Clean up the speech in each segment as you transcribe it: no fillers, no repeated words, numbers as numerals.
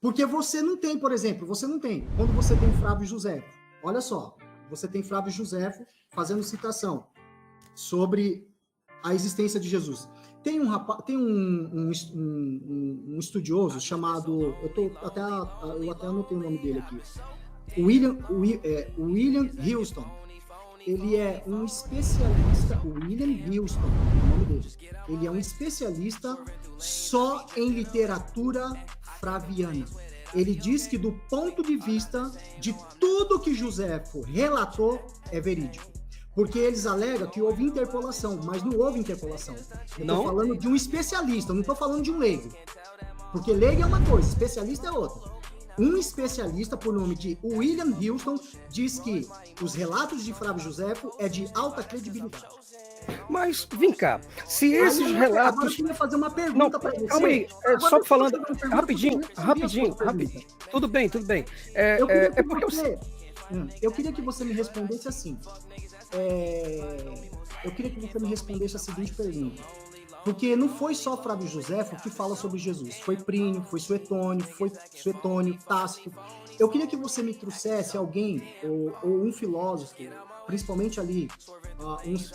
Porque você não tem, por exemplo, quando você tem Flávio José, olha só, você tem Flávio José fazendo citação sobre a existência de Jesus. Tem um estudioso chamado, eu até anotei o nome dele aqui, William Houston. Ele é um especialista, o William Houston, é o nome dele. Ele é um especialista só em literatura flaviana. Ele diz que do ponto de vista de tudo que Joséfo relatou é verídico. Porque eles alegam que houve interpolação, mas não houve interpolação. Eu estou falando de um especialista, eu não estou falando de um leigo. Porque leigo é uma coisa, especialista é outra. Um especialista, por nome de William Houston, diz que os relatos de Flávio Joséfo é de alta credibilidade. Mas, vem cá, se esses relatos... Agora eu queria fazer uma pergunta para você. Calma aí, só falando... Rapidinho. Tudo bem. Eu queria que você me respondesse assim. Eu queria que você me respondesse a seguinte pergunta. Porque não foi só Flávio Joséfo que fala sobre Jesus. Foi Plínio, foi Suetônio, Tácito. Eu queria que você me trouxesse alguém, ou um filósofo, principalmente ali,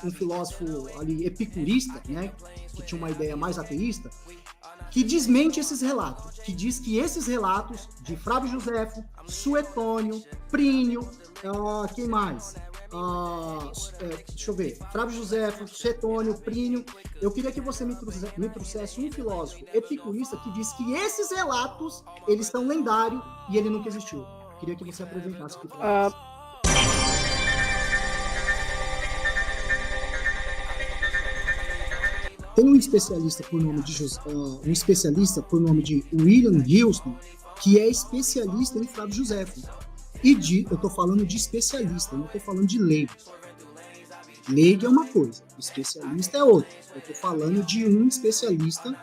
um filósofo ali epicurista, né, que tinha uma ideia mais ateísta, que desmente esses relatos, que diz que esses relatos de Flávio Joséfo, Suetônio, Plínio, quem mais? Deixa eu ver, Flávio Joséfo, Suetônio, Plínio. Eu queria que você me trouxesse um filósofo epicurista que diz que esses relatos, eles são lendários e ele nunca existiu. Eu queria que você apresentasse aqui para nós. Tem um especialista por nome de William Houston, que é especialista em Flávio Joséfo. Eu estou falando de especialista, não estou falando de leigo. Leigo é uma coisa, especialista é outra. Eu estou falando de um especialista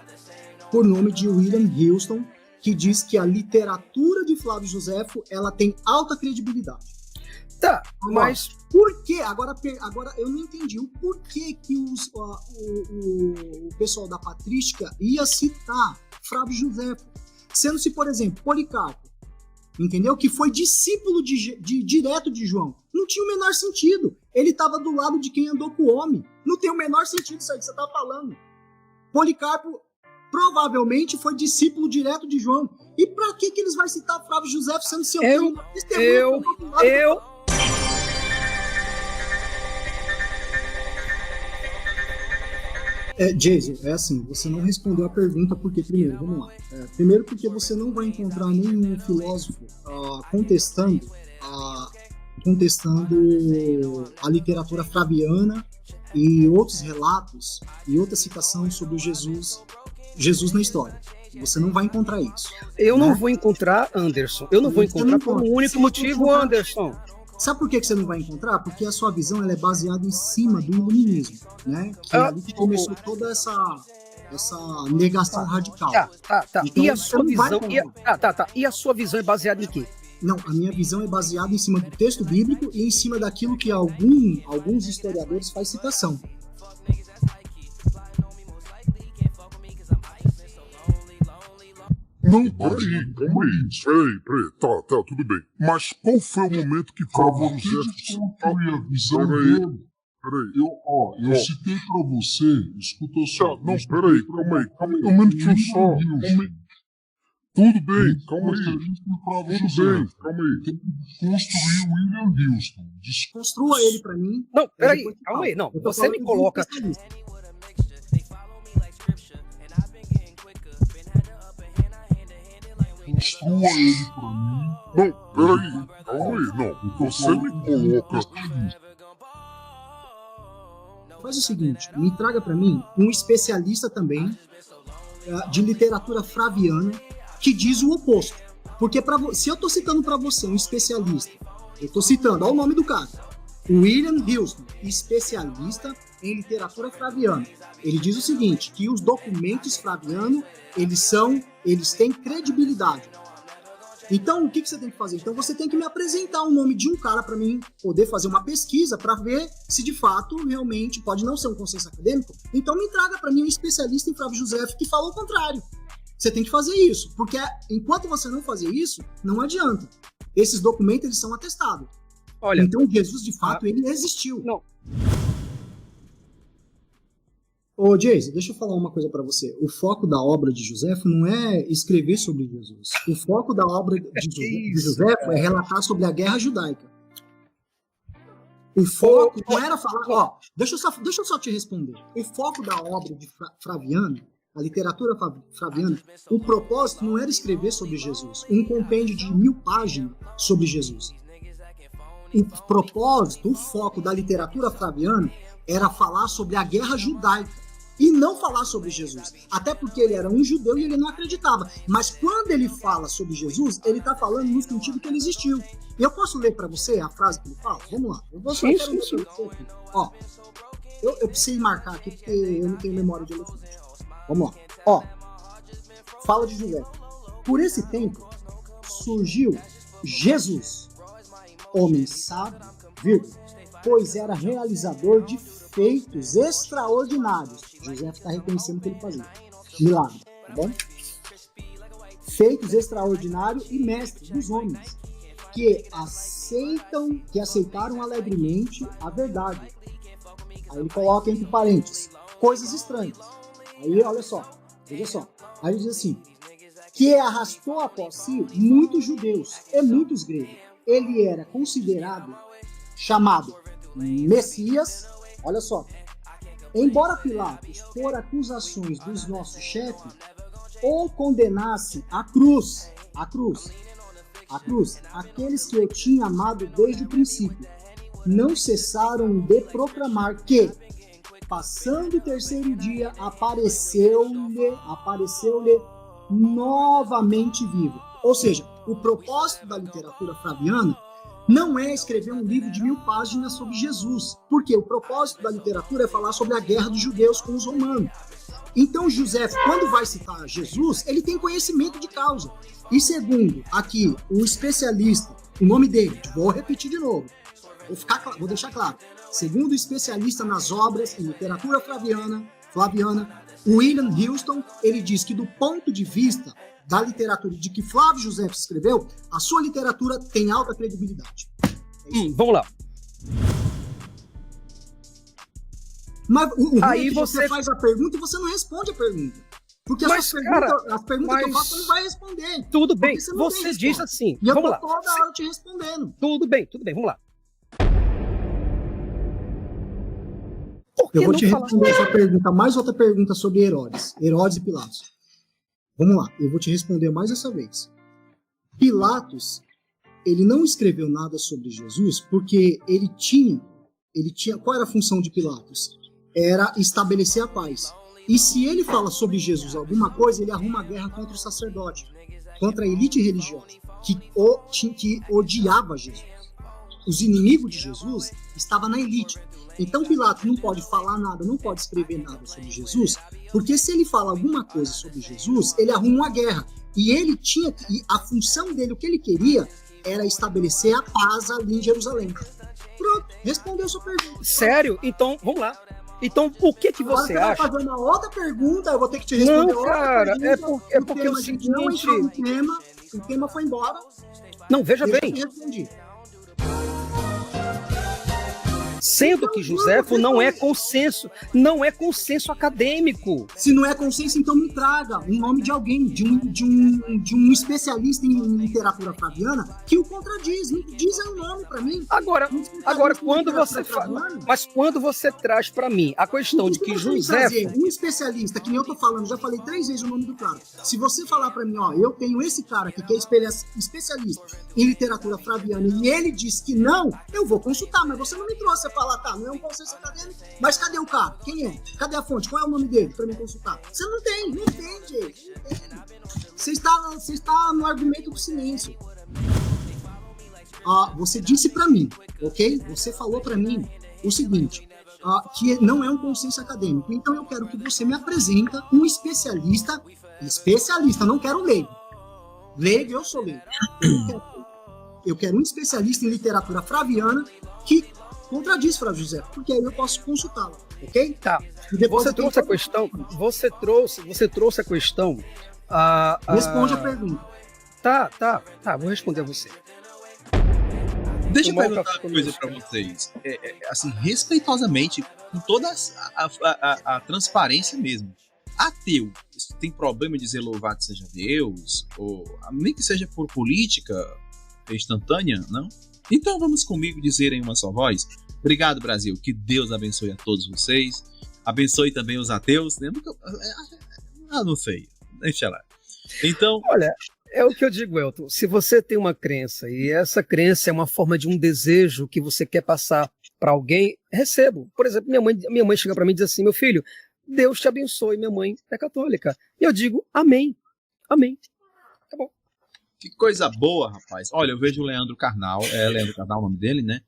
por nome de William Houston, que diz que a literatura de Flávio Joséfo, ela tem alta credibilidade. Tá, mas... Por quê? Agora eu não entendi o porquê que o pessoal da patrística ia citar Flávio Joséfo. Sendo-se, por exemplo, Policarpo, entendeu? Que foi discípulo direto de João. Não tinha o menor sentido. Ele estava do lado de quem andou com o homem. Não tem o menor sentido isso aí que você está falando. Policarpo provavelmente foi discípulo direto de João. E para que eles vão citar Flávio Joséfo sendo seu primo? Jason, é assim, você não respondeu a pergunta porque, primeiro, vamos lá. Primeiro porque você não vai encontrar nenhum filósofo contestando a literatura flaviana e outros relatos e outra citação sobre Jesus na história. Você não vai encontrar isso. Eu não vou encontrar, Anderson. Eu não vou encontrar por um único motivo, Anderson. Sabe por que você não vai encontrar? Porque a sua visão ela é baseada em cima do iluminismo, né? Que é ali que começou toda essa negação radical. Tá. Então, e a sua visão? E a sua visão é baseada em quê? Não, a minha visão é baseada em cima do texto bíblico e em cima daquilo que alguns historiadores fazem citação. Não, peraí, calma aí. Peraí, tá, tudo bem. Mas qual foi o momento que Flávio José... a visão dele? Peraí. Eu citei pra você, escuta só. Não, peraí, calma aí. Um minutinho só. Tudo bem, calma aí. Calma aí. Tem que construir o William Houston. Construa ele pra mim. Não, peraí, calma aí. Não, você me coloca... Construa ele pra mim. Não, peraí, calma aí. Não, você me coloca... Faz o seguinte, me traga para mim um especialista também de literatura flaviana que diz o oposto. Porque se eu estou citando para você um especialista, eu estou citando, olha o nome do cara, William Houston, especialista em literatura flaviana. Ele diz o seguinte, que os documentos flavianos, eles têm credibilidade. Então, o que você tem que fazer? Então, você tem que me apresentar o nome de um cara para mim poder fazer uma pesquisa para ver se de fato, realmente, pode não ser um consenso acadêmico. Então, me traga para mim um especialista em Flávio Joséfo que fala o contrário. Você tem que fazer isso, porque enquanto você não fazer isso, não adianta. Esses documentos, eles são atestados. Olha, então, Jesus, de fato, ele existiu. Não. Ô, Jason, deixa eu falar uma coisa para você. O foco da obra de Joséfo não é escrever sobre Jesus. O foco da obra de Joséfo é relatar sobre a guerra judaica. O foco não era falar... Ó, deixa eu só te responder. O foco da obra de Flaviano, a literatura flaviana, o propósito não era escrever sobre Jesus, um compêndio de 1000 páginas sobre Jesus. O propósito, o foco da literatura flaviana era falar sobre a guerra judaica e não falar sobre Jesus. Até porque ele era um judeu e ele não acreditava. Mas quando ele fala sobre Jesus, ele está falando no sentido que ele existiu. E eu posso ler para você a frase que ele fala? Vamos lá. Eu vou só ler para você aqui. Ó, eu preciso marcar aqui porque eu não tenho memória de elefante. Vamos lá. Ó, fala de José. Por esse tempo, surgiu Jesus, homem sábio, vírgula, pois era realizador de feitos extraordinários. José está reconhecendo o que ele fazia. Milagre, tá bom? Feitos extraordinários e mestres dos homens, que aceitaram alegremente a verdade. Aí ele coloca entre parênteses, coisas estranhas. Aí, olha só, veja só. Aí ele diz assim, que arrastou após si muitos judeus e muitos gregos. Ele era considerado, chamado Messias, olha só. Embora Pilatos, por acusações dos nossos chefes, o condenasse à cruz, aqueles que o tinham amado desde o princípio, não cessaram de proclamar que, passando o terceiro dia, apareceu-lhe novamente vivo. Ou seja, o propósito da literatura flaviana não é escrever um livro de 1000 páginas sobre Jesus, porque o propósito da literatura é falar sobre a guerra dos judeus com os romanos. Então, José, quando vai citar Jesus, ele tem conhecimento de causa. E segundo, aqui, o especialista, o nome dele, vou repetir de novo, vou deixar claro. Segundo o especialista nas obras em literatura flaviana, William Houston, ele diz que do ponto de vista da literatura de que Flávio José escreveu, a sua literatura tem alta credibilidade. Vamos lá. Mas o aí é que você faz a pergunta e você não responde a pergunta. Porque as perguntas que eu faço, você não vai responder. Tudo bem, você diz assim. E eu vamos tô lá. toda hora te respondendo. Tudo bem, vamos lá. Eu vou te responder essa pergunta, mais outra pergunta sobre Herodes e Pilatos. Vamos lá, eu vou te responder mais essa vez. Pilatos, ele não escreveu nada sobre Jesus porque ele tinha, qual era a função de Pilatos? Era estabelecer a paz. E se ele fala sobre Jesus alguma coisa, ele arruma a guerra contra o sacerdote, contra a elite religiosa, que odiava Jesus. Os inimigos de Jesus estavam na elite. Então Pilatos não pode falar nada, não pode escrever nada sobre Jesus, porque se ele fala alguma coisa sobre Jesus, ele arruma uma guerra. E ele tinha, e a função dele, o que ele queria, era estabelecer a paz ali em Jerusalém. Pronto, respondeu a sua pergunta. Sério? Então, vamos lá. Então, o que você acha? Vai fazer uma outra pergunta, eu vou ter que te responder outra pergunta. Não, cara, é porque o seguinte... Não entrou no tema, o tema foi embora. Não, veja bem. Eu respondi. Sendo que Joséfo não é consenso acadêmico. Se não é consenso, então me traga um nome de alguém, de um especialista em literatura flaviana que o contradiz. Me diz aí um nome para mim. Agora quando você fala, mas quando você traz para mim a questão de que Joséfo, um especialista, que nem eu tô falando, já falei 3 vezes o nome do cara. Se você falar para mim, ó, eu tenho esse cara aqui que é especialista em literatura flaviana e ele diz que não, eu vou consultar, mas você não me trouxe. Você fala, tá, não é um consenso acadêmico, mas cadê o cara? Quem é? Cadê a fonte? Qual é o nome dele pra me consultar? Você não tem, gente. Não tem. Você está no argumento do silêncio. Você disse pra mim, ok? Você falou pra mim o seguinte, que não é um consenso acadêmico. Então eu quero que você me apresenta um especialista, não quero leigo. Leigo, eu sou leigo. Eu quero um especialista em literatura flaviana que contradiz Flávio José, porque aí eu posso consultá-lo, ok? Tá. Você trouxe a questão Responde a pergunta. Tá, vou responder a você. Deixa eu Tomar um perguntar café uma coisa conosco. pra vocês. Assim, respeitosamente, com toda a transparência mesmo. Ateu, isso tem problema de dizer louvado seja Deus? Ou nem que seja por política instantânea, não? Então vamos comigo dizer em uma só voz. Obrigado, Brasil. Que Deus abençoe a todos vocês. Abençoe também os ateus. Lembra que eu não sei. Deixa lá. Então, Olha, é o que eu digo, Elton. Se você tem uma crença e essa crença é uma forma de um desejo que você quer passar para alguém, recebo. Por exemplo, minha mãe chega para mim e diz assim: meu filho, Deus te abençoe. Minha mãe é católica. E eu digo: amém. Amém. Tá bom. que coisa boa, rapaz. Olha, eu vejo o Leandro Carnal. É Leandro Carnal o nome dele, né?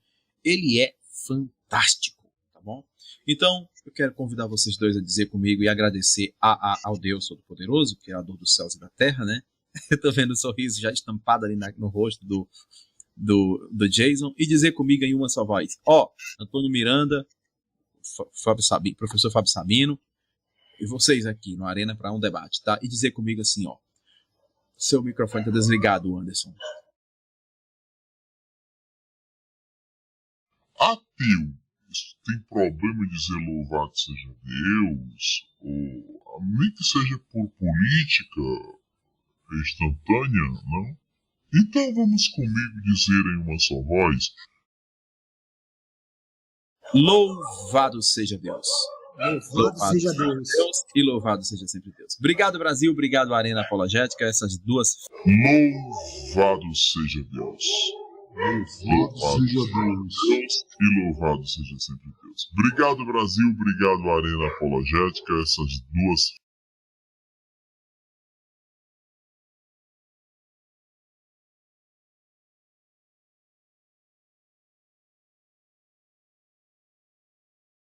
Ele é fantástico, tá bom? Então, eu quero convidar vocês dois a dizer comigo e agradecer ao Deus Todo-Poderoso, Criador dos céus e da terra, né? Eu tô vendo o sorriso já estampado ali no rosto do Jason, e dizer comigo em uma só voz: Antônio Miranda, professor Fábio Sabino, e vocês aqui no Arena para um debate, tá? E dizer comigo assim: seu microfone tá desligado, Anderson. Ateu, isso tem problema em dizer louvado seja Deus, ou nem que seja por política instantânea, não? Então vamos comigo dizer em uma só voz: Louvado seja Deus. Louvado seja Deus. E louvado seja sempre Deus. Obrigado, Brasil. Obrigado, Arena Apologética. Essas duas. Louvado seja Deus. Louvado seja Deus. E louvado seja sempre Deus. Obrigado, Brasil. Obrigado, Arena Apologética. Essas duas